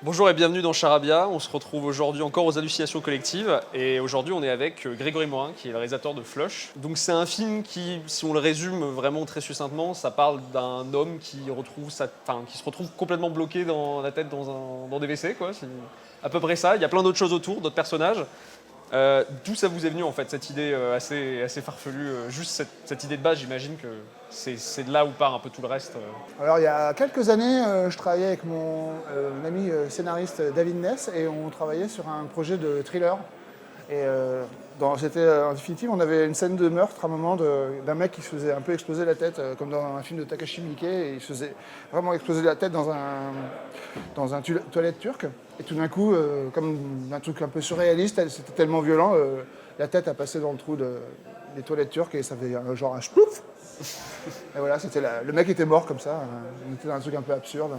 Bonjour et bienvenue dans Charabia. On se retrouve aujourd'hui encore aux hallucinations collectives et aujourd'hui on est avec Grégory Morin qui est le réalisateur de Flush. Donc c'est un film qui, si on le résume vraiment très succinctement, ça parle d'un homme qui qui se retrouve complètement bloqué dans la tête dans des WC quoi. C'est à peu près ça. Il y a plein d'autres choses autour, d'autres personnages. D'où ça vous est venu en fait cette idée assez farfelue, juste cette idée de base, j'imagine que c'est de là où part un peu tout le reste. Alors il y a quelques années, je travaillais avec mon ami scénariste David Ness et on travaillait sur un projet de thriller. Et en définitive, on avait une scène de meurtre à un moment d'un mec qui se faisait un peu exploser la tête, comme dans un film de Takashi Miike, et il se faisait vraiment exploser la tête dans un toilette turc. Et tout d'un coup, comme un truc un peu surréaliste, c'était tellement violent, la tête a passé dans le trou des toilettes turques et ça fait genre un splouf. Et voilà, le mec était mort comme ça. On était dans un truc un peu absurde,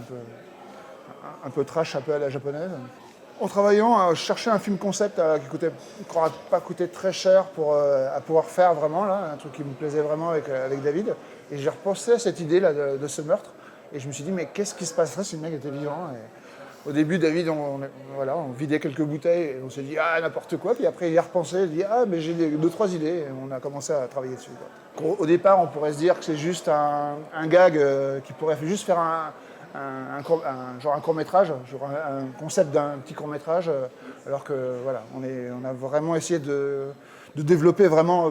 un peu trash, un peu à la japonaise. En travaillant, je cherchais un film concept qui n'aurait pas coûté très cher à pouvoir faire vraiment, là, un truc qui me plaisait vraiment avec David. Et j'ai repensé à cette idée là, de ce meurtre. Et je me suis dit, mais qu'est-ce qui se passerait si le mec était vivant? Au début, David, on vidait quelques bouteilles et on s'est dit, ah, n'importe quoi. Puis après, il y a repensé, il dit, ah, mais j'ai deux, trois idées. Et on a commencé à travailler dessus, quoi. Au départ, on pourrait se dire que c'est juste un gag qui pourrait juste faire genre un court-métrage, genre un concept d'un petit court-métrage, alors que voilà, on a vraiment essayé de développer vraiment,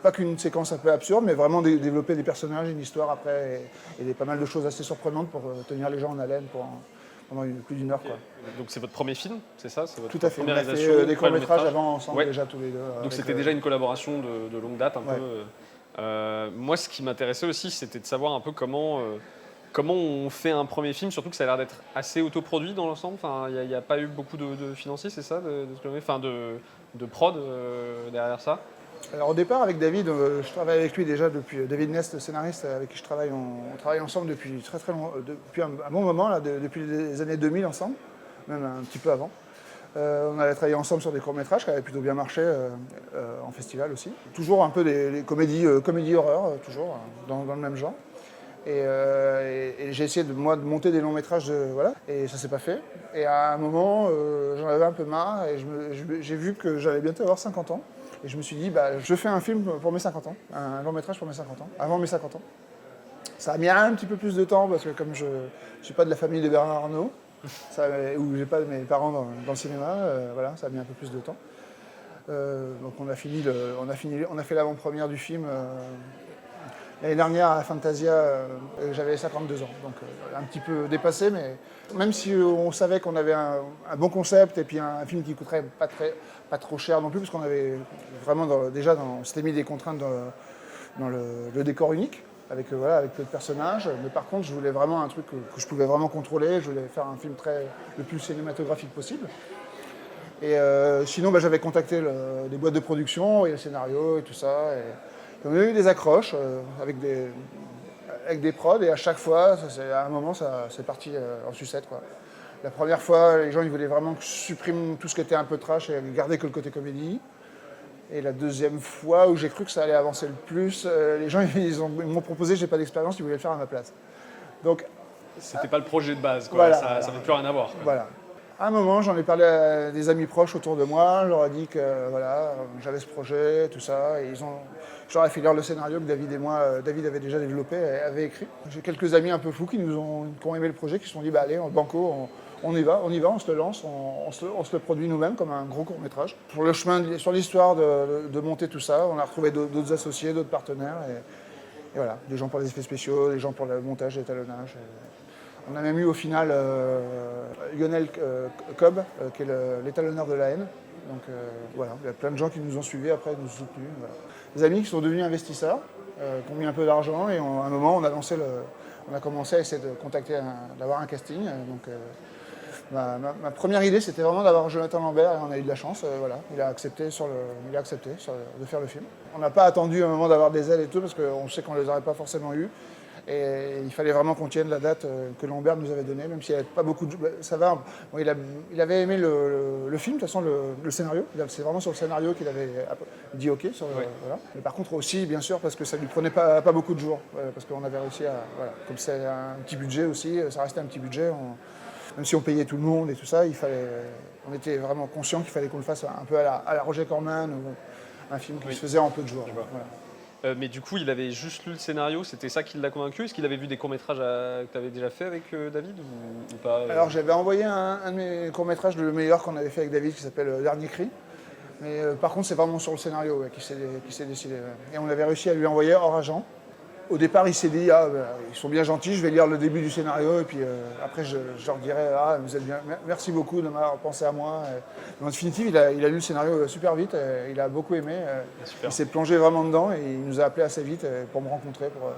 pas qu'une séquence un peu absurde, mais vraiment développer des personnages, une histoire après, et pas mal de choses assez surprenantes pour tenir les gens en haleine pendant plus d'une heure. Quoi. Donc c'est votre premier film, c'est ça? C'est votre Tout à fait, on première a réalisation, fait des courts-métrages avant ensemble, ouais. déjà tous les deux. Donc c'était déjà une collaboration de longue date un ouais. peu. Moi ce qui m'intéressait aussi c'était de savoir un peu comment on fait un premier film, surtout que ça a l'air d'être assez autoproduit dans l'ensemble. Enfin, il n'y a pas eu beaucoup de financiers, c'est ça, de prod derrière ça. Alors au départ avec David, je travaille avec lui déjà depuis David Nest, le scénariste avec qui je travaille, on travaille ensemble depuis très très long, depuis un bon moment là, depuis les années 2000 ensemble, même un petit peu avant. On avait travaillé ensemble sur des courts-métrages qui avaient plutôt bien marché en festival aussi. Toujours un peu des comédies horreur, toujours dans le même genre. Et j'ai essayé de monter des longs métrages, voilà, et ça s'est pas fait. Et à un moment, j'en avais un peu marre et j'ai vu que j'allais bientôt avoir 50 ans. Et je me suis dit, bah, je fais un film pour mes 50 ans, un long métrage pour mes 50 ans, avant mes 50 ans. Ça a mis un petit peu plus de temps parce que comme je ne suis pas de la famille de Bernard Arnault, ou j'ai pas mes parents dans le cinéma, voilà, ça a mis un peu plus de temps. Donc on a fait l'avant-première du film l'année dernière à Fantasia, j'avais 52 ans, donc un petit peu dépassé, mais même si on savait qu'on avait un bon concept et puis un film qui coûterait pas trop cher non plus, parce qu'on avait vraiment on s'était mis des contraintes dans le décor unique, avec peu de personnages, mais par contre je voulais vraiment un truc que je pouvais vraiment contrôler, je voulais faire un film le plus cinématographique possible. Et sinon j'avais contacté des boîtes de production et le scénario et tout ça. On a eu des accroches avec des prods et à chaque fois, à un moment, c'est parti en sucette. Quoi. La première fois, les gens ils voulaient vraiment que je supprime tout ce qui était un peu trash et garder que le côté comédie. Et la deuxième fois où j'ai cru que ça allait avancer le plus, les gens ils m'ont proposé, j'ai pas d'expérience, ils voulaient le faire à ma place. Donc, c'était pas le projet de base, quoi. Voilà, ça n'avait plus rien à voir. Quoi. Voilà. À un moment, j'en ai parlé à des amis proches autour de moi. Je leur ai dit que voilà, j'avais ce projet, tout ça. Et je leur ai fait lire le scénario que David avait déjà développé, avait écrit. J'ai quelques amis un peu fous qui ont aimé le projet, qui se sont dit, bah allez, en banco, on y va, on se le lance, on se le produit nous-mêmes comme un gros court-métrage. Sur l'histoire de monter tout ça, on a retrouvé d'autres associés, d'autres partenaires. Et voilà, des gens pour les effets spéciaux, des gens pour le montage et l'étalonnage. On a même eu au final Lionel Cobb, qui est l'étalonneur de la haine. Donc voilà, il y a plein de gens qui nous ont suivis après, nous ont soutenus. Voilà. Des amis qui sont devenus investisseurs, qui ont mis un peu d'argent et à un moment on a commencé à essayer de d'avoir un casting. Donc ma première idée c'était vraiment d'avoir Jonathan Lambert et on a eu de la chance. Voilà, il a accepté de faire le film. On n'a pas attendu un moment d'avoir des ailes et tout parce qu'on sait qu'on ne les aurait pas forcément eues. Et il fallait vraiment qu'on tienne la date que Lambert nous avait donnée, même s'il n'y avait pas beaucoup de... Ça va, bon, il avait aimé le film, de toute façon, le scénario. C'est vraiment sur le scénario qu'il avait dit OK. Voilà. Mais par contre aussi, bien sûr, parce que ça ne lui prenait pas beaucoup de jours. Parce qu'on avait réussi à... Voilà. Comme c'est un petit budget aussi, ça restait un petit budget, même si on payait tout le monde et tout ça, on était vraiment conscient qu'il fallait qu'on le fasse un peu à la Roger Corman, ou un film qui se faisait en peu de jours. Voilà. Mais du coup, il avait juste lu le scénario, c'était ça qui l'a convaincu? Est-ce qu'il avait vu des courts-métrages que tu avais déjà fait avec David ou pas Alors j'avais envoyé un de mes courts-métrages, le meilleur qu'on avait fait avec David, qui s'appelle Dernier Cri. Mais par contre, c'est vraiment sur le scénario qui s'est décidé. Ouais. Et on avait réussi à lui envoyer hors agent. Au départ, il s'est dit, ils sont bien gentils, je vais lire le début du scénario, et puis après, je leur dirai, vous êtes bien, merci beaucoup de m'avoir pensé à moi. Mais en définitive, il a lu le scénario super vite, il a beaucoup aimé, il s'est plongé vraiment dedans, et il nous a appelé assez vite pour me rencontrer, pour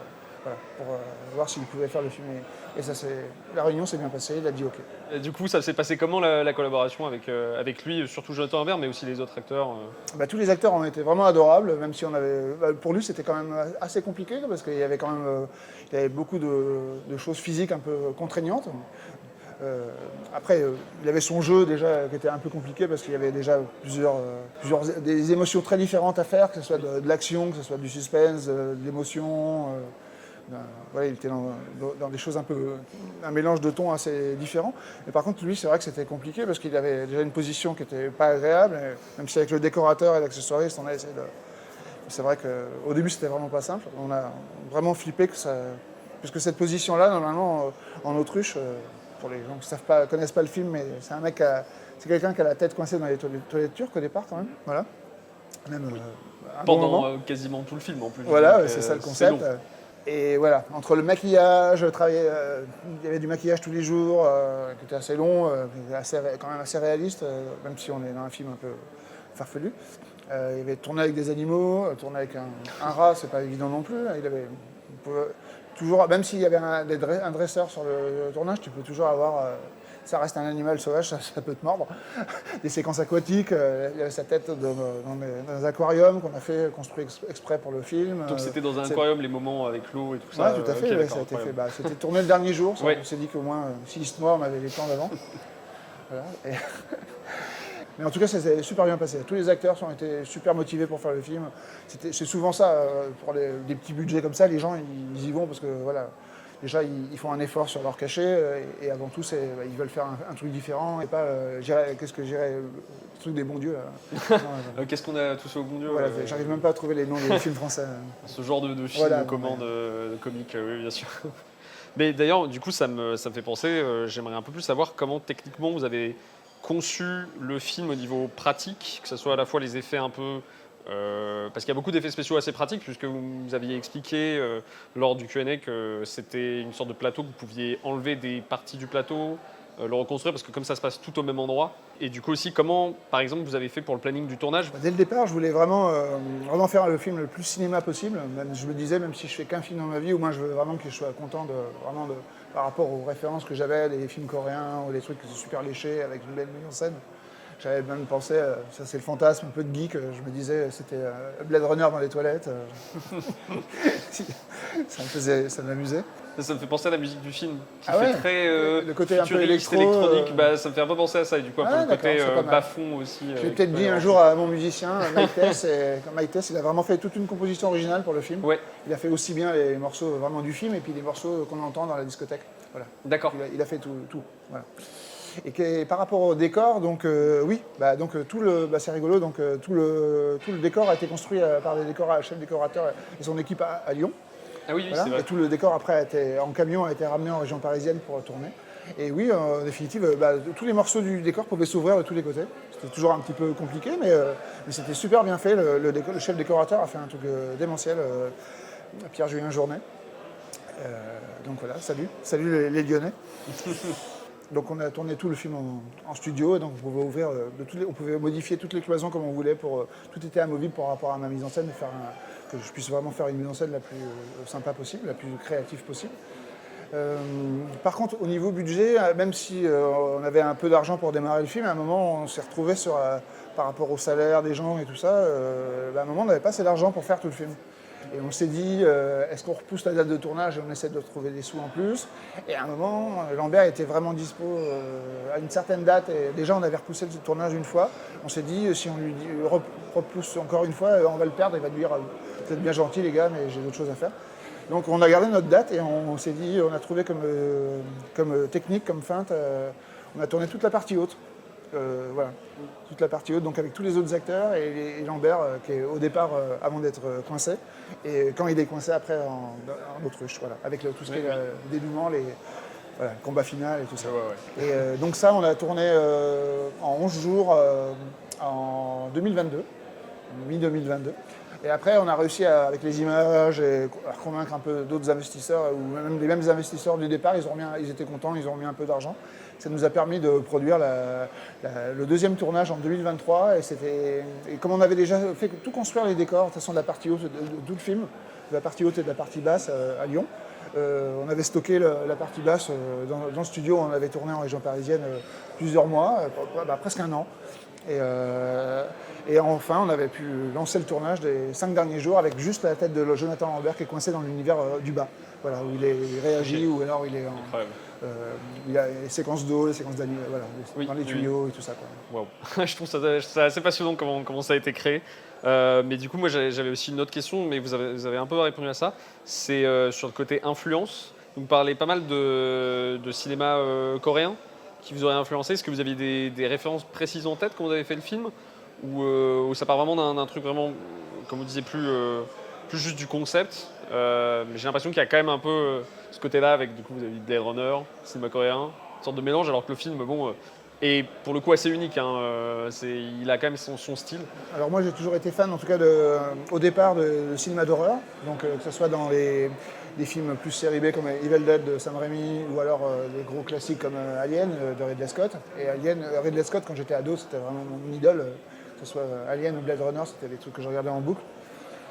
voir s'il pouvait faire le film. Et ça, la réunion s'est bien passée, il a dit OK. Et du coup, ça s'est passé comment la collaboration avec lui, surtout Jonathan Imbert, mais aussi les autres acteurs Tous les acteurs ont été vraiment adorables, même si pour lui c'était quand même assez compliqué parce qu'il y avait quand même beaucoup de choses physiques un peu contraignantes. Après, il avait son jeu déjà qui était un peu compliqué parce qu'il y avait déjà des émotions très différentes à faire, que ce soit de l'action, que ce soit du suspense, de l'émotion. Il était dans des choses un mélange de tons assez différents. Mais par contre, lui, c'est vrai que c'était compliqué parce qu'il avait déjà une position qui n'était pas agréable. Même si avec le décorateur et l'accessoiriste, on a essayé de... C'est vrai qu'au début, c'était vraiment pas simple. On a vraiment flippé puisque cette position-là, normalement, en autruche, pour les gens qui ne connaissent pas le film, mais c'est quelqu'un qui a la tête coincée dans les toilettes turques au départ, quand même. Voilà. Même, pendant quasiment tout le film, en plus. Voilà, c'est ça le concept. Et voilà, entre le maquillage, il y avait du maquillage tous les jours, qui était assez long, quand même assez réaliste, même si on est dans un film un peu farfelu. Il y avait tourné avec des animaux, tourné avec un rat, c'est pas évident non plus. Toujours, même s'il y avait un dresseur sur le tournage, tu peux toujours avoir... ça reste un animal sauvage, ça peut te mordre. Des séquences aquatiques, il y avait sa tête dans un aquarium qu'on a construit exprès pour le film. Donc c'était dans un aquarium, les moments avec l'eau et tout ça. Oui, tout à fait, okay, ça a été fait. C'était tourné le dernier jour, on s'est dit qu'au moins, s'il se noie, on avait les plans d'avant. Voilà. Mais en tout cas, ça s'est super bien passé. Tous les acteurs ont été super motivés pour faire le film. C'est souvent ça, pour des petits budgets comme ça, les gens, ils y vont parce que, voilà, déjà, ils font un effort sur leur cachet et avant tout, ils veulent faire un truc différent et pas, qu'est-ce que j'irais, le truc des bons dieux, là. Qu'est-ce qu'on a tous au bon Dieu voilà, j'arrive même pas à trouver les noms des films français. Ce genre de film de commande comique, oui, bien sûr. Mais d'ailleurs, du coup, ça me fait penser, j'aimerais un peu plus savoir comment techniquement vous avez conçu le film au niveau pratique, que ce soit à la fois les effets un peu... parce qu'il y a beaucoup d'effets spéciaux assez pratiques, puisque vous aviez expliqué lors du Q&A que c'était une sorte de plateau, que vous pouviez enlever des parties du plateau, le reconstruire, parce que comme ça se passe tout au même endroit. Et du coup aussi, comment, par exemple, vous avez fait pour le planning du tournage? Dès le départ, je voulais vraiment faire le film le plus cinéma possible. Même, je me disais, même si je fais qu'un film dans ma vie, au moins je veux vraiment que je sois content par rapport aux références que j'avais, des films coréens ou des trucs qui sont super léchés avec une belle mise en scène. J'avais même pensé, ça c'est le fantasme un peu de geek, je me disais c'était Blade Runner dans les toilettes. Ça m'amusait. Ça me fait penser à la musique du film, qui fait très le côté un peu électronique. Ça me fait un peu penser à ça, et du coup, le côté bas-fond aussi. J'ai peut-être dit un jour à mon musicien, Mike Tess, il a vraiment fait toute une composition originale pour le film. Ouais. Il a fait aussi bien les morceaux vraiment du film et puis les morceaux qu'on entend dans la discothèque. Voilà. D'accord. Il a fait tout. Voilà. Et par rapport au décor, donc c'est rigolo. Donc tout le décor a été construit par des chefs décorateurs et son équipe à Lyon. Ah oui, voilà. C'est vrai. Et tout le décor après en camion a été ramené en région parisienne pour tourner. Et oui, en définitive, tous les morceaux du décor pouvaient s'ouvrir de tous les côtés. C'était toujours un petit peu compliqué, mais c'était super bien fait. Le chef décorateur a fait un truc démentiel, Pierre-Julien Journet. Donc voilà, salut les Lyonnais. Donc on a tourné tout le film en studio, et donc on pouvait modifier toutes les cloisons comme on voulait, tout était amovible par rapport à ma mise en scène, que je puisse vraiment faire une mise en scène la plus sympa possible, la plus créative possible. Par contre, au niveau budget, même si on avait un peu d'argent pour démarrer le film, à un moment on s'est retrouvé par rapport au salaire des gens et tout ça, à un moment on n'avait pas assez d'argent pour faire tout le film. Et on s'est dit, est-ce qu'on repousse la date de tournage et on essaie de trouver des sous en plus? Et à un moment, Lambert était vraiment dispo à une certaine date. Et déjà, on avait repoussé le tournage une fois. On s'est dit, si on lui repousse encore une fois, on va le perdre. Il va nous dire, vous êtes bien gentils les gars, mais j'ai d'autres choses à faire. Donc on a gardé notre date et on s'est dit, on a trouvé comme technique, comme feinte, on a tourné toute la partie haute. Voilà, toute la partie haute, donc avec tous les autres acteurs et Lambert qui est au départ avant d'être coincé et quand il est coincé après en autruche, voilà, avec tout ce qui est le dénouement, voilà, le combat final et tout ça. Et donc ça, on a tourné en 11 jours en 2022, mi-2022. Et après, on a réussi avec les images à convaincre un peu d'autres investisseurs, ou même les mêmes investisseurs du départ, ils étaient contents, ils ont mis un peu d'argent. Ça nous a permis de produire le deuxième tournage en 2023. Et comme on avait déjà fait tout construire les décors, de toute façon de la partie haute de tout le film, de la partie haute et de la partie basse à Lyon, on avait stocké la partie basse dans le studio, on avait tourné en région parisienne plusieurs mois, presque un an. Et enfin, on avait pu lancer le tournage des 5 derniers jours avec juste la tête de Jonathan Lambert qui est coincé dans l'univers du bas. Voilà, où il réagit, ou alors il est il a les séquences d'eau, les séquences d'animaux, voilà, dans les tuyaux et tout ça. Wow. Je trouve ça assez passionnant comment ça a été créé. Mais du coup, moi j'avais aussi une autre question, mais vous avez un peu répondu à ça. C'est sur le côté influence. Vous me parlez pas mal de cinéma coréen qui vous aurait influencé. Est-ce que vous aviez des références précises en tête quand vous avez fait le film, ou ça part vraiment d'un truc vraiment, comme vous disiez, plus juste du concept, mais j'ai l'impression qu'il y a quand même un peu ce côté-là avec, du coup, vous avez dit Blade Runner, cinéma coréen, une sorte de mélange, alors que le film, bon, est pour le coup assez unique, hein, il a quand même son style. Alors moi j'ai toujours été fan, en tout cas au départ, de cinéma d'horreur, donc que ce soit dans des films plus série B comme Evil Dead de Sam Raimi, ou alors des gros classiques comme Alien de Ridley Scott. Et Ridley Scott, quand j'étais ado, c'était vraiment mon idole, que ce soit Alien ou Blade Runner, c'était des trucs que je regardais en boucle.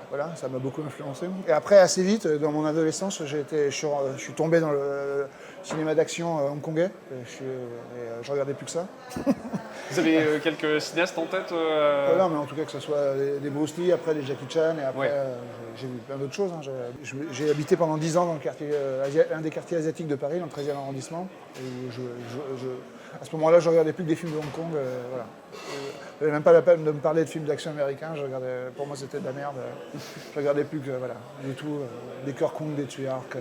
Voilà, ça m'a beaucoup influencé. Et après, assez vite, dans mon adolescence, je suis tombé dans le cinéma d'action hongkongais. Je regardais plus que ça. Vous avez quelques cinéastes en tête Non, mais en tout cas, que ce soit des Bruce Lee, après des Jackie Chan, et après, j'ai vu plein d'autres choses. Hein. J'ai habité pendant 10 ans dans le quartier, un des quartiers asiatiques de Paris, dans le 13e arrondissement. Et à ce moment-là, je regardais plus que des films de Hong Kong. Voilà. Il n'y avait même pas la peine de me parler de films d'action américains. Pour moi, c'était de la merde. Je regardais plus que du tout des Cœurs Kong, des Tuyark.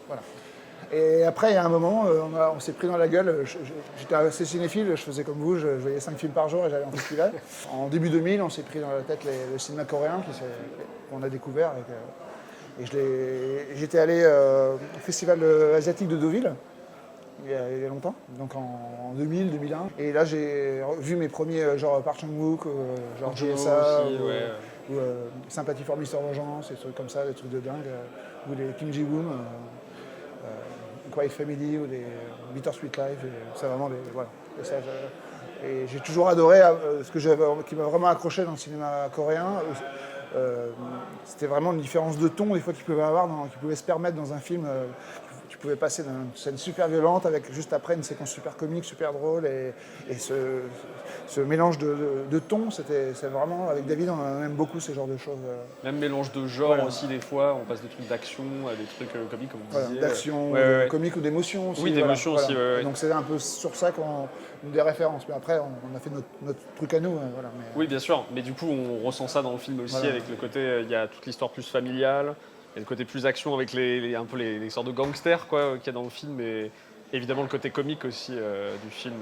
Voilà. Et après, il y a un moment, on s'est pris dans la gueule. J'étais assez cinéphile, je faisais comme vous, je voyais 5 films par jour et j'allais en festival. En début 2000, on s'est pris dans la tête le cinéma coréen qu'on a découvert. Et j'étais allé au festival asiatique de Deauville. Il y a longtemps, donc en 2000, 2001. Et là, j'ai vu mes premiers, genre Park Chan-wook, genre GSA, ou Sympathy for Mr. Vengeance, des trucs comme ça, des trucs de dingue, ou des Kim Ji-woon, Quiet Family, ou des Bittersweet Life, c'est vraiment des... Voilà. Et j'ai toujours adoré, qui m'a vraiment accroché dans le cinéma coréen, c'était vraiment une différence de ton, des fois, qu'ils pouvaient se permettre dans un film. Tu pouvais passer d'une scène super violente avec juste après une séquence super comique, super drôle, et ce mélange de tons, c'est vraiment, avec David, on aime beaucoup ce genre de choses. Même mélange de genre aussi, des fois, on passe des trucs d'action à des trucs comiques, comme vous disiez. D'action, comique ou d'émotion aussi. Oui, d'émotion aussi, Donc c'est un peu sur ça qu'on des références. Mais après, on a fait notre truc à nous. Voilà. Oui, bien sûr. Mais du coup, on ressent ça dans le film aussi, avec le côté, il y a toute l'histoire plus familiale. Il y a le côté plus action avec un peu les sortes de gangsters qu'il y a dans le film, et évidemment le côté comique aussi du film,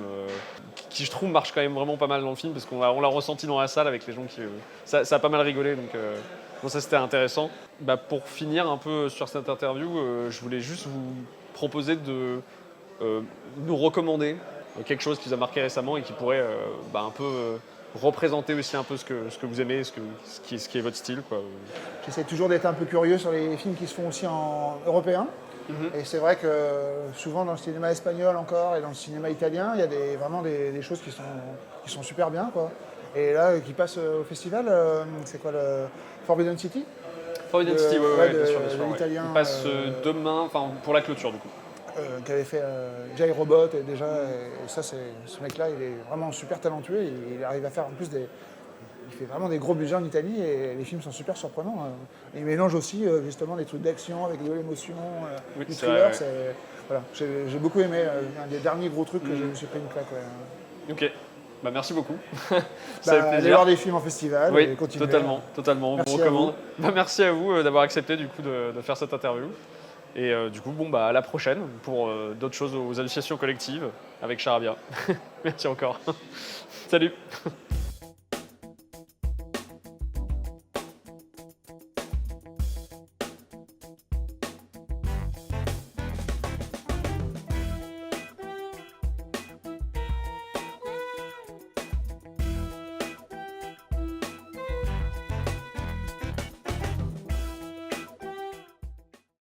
qui je trouve marche quand même vraiment pas mal dans le film, parce qu'on l'a ressenti dans la salle avec les gens qui... ça a pas mal rigolé, donc ça c'était intéressant. Pour finir un peu sur cette interview, je voulais juste vous proposer de nous recommander quelque chose qui vous a marqué récemment et qui pourrait un peu... représenter aussi un peu ce que vous aimez, ce qui est votre style, quoi. J'essaie toujours d'être un peu curieux sur les films qui se font aussi en européen. Et c'est vrai que souvent dans le cinéma espagnol encore et dans le cinéma italien, il y a vraiment des choses qui sont super bien, quoi. Et là, qui passent au festival, c'est quoi, le Forbidden City? Forbidden City, bien sûr. L'italien. Il passe demain, pour la clôture du coup. Qui avait fait Jai Robot, et déjà, et ça, ce mec-là, il est vraiment super talentueux, il arrive à faire en plus il fait vraiment des gros budgets en Italie, et les films sont super surprenants. Il mélange aussi justement des trucs d'action avec de l'émotion, du thriller. Voilà. J'ai beaucoup aimé, un des derniers gros trucs que je me suis pris une claque. Ok. Bah, merci beaucoup. Bah, Ça fait allez plaisir. voir des films en festival Oui, et continuer. totalement, on Merci vous à recommande. Bah, merci à vous d'avoir accepté du coup de faire cette interview. Et du coup, bon, bah, à la prochaine pour d'autres choses aux hallucinations collectives avec Charabia. Merci encore. Salut.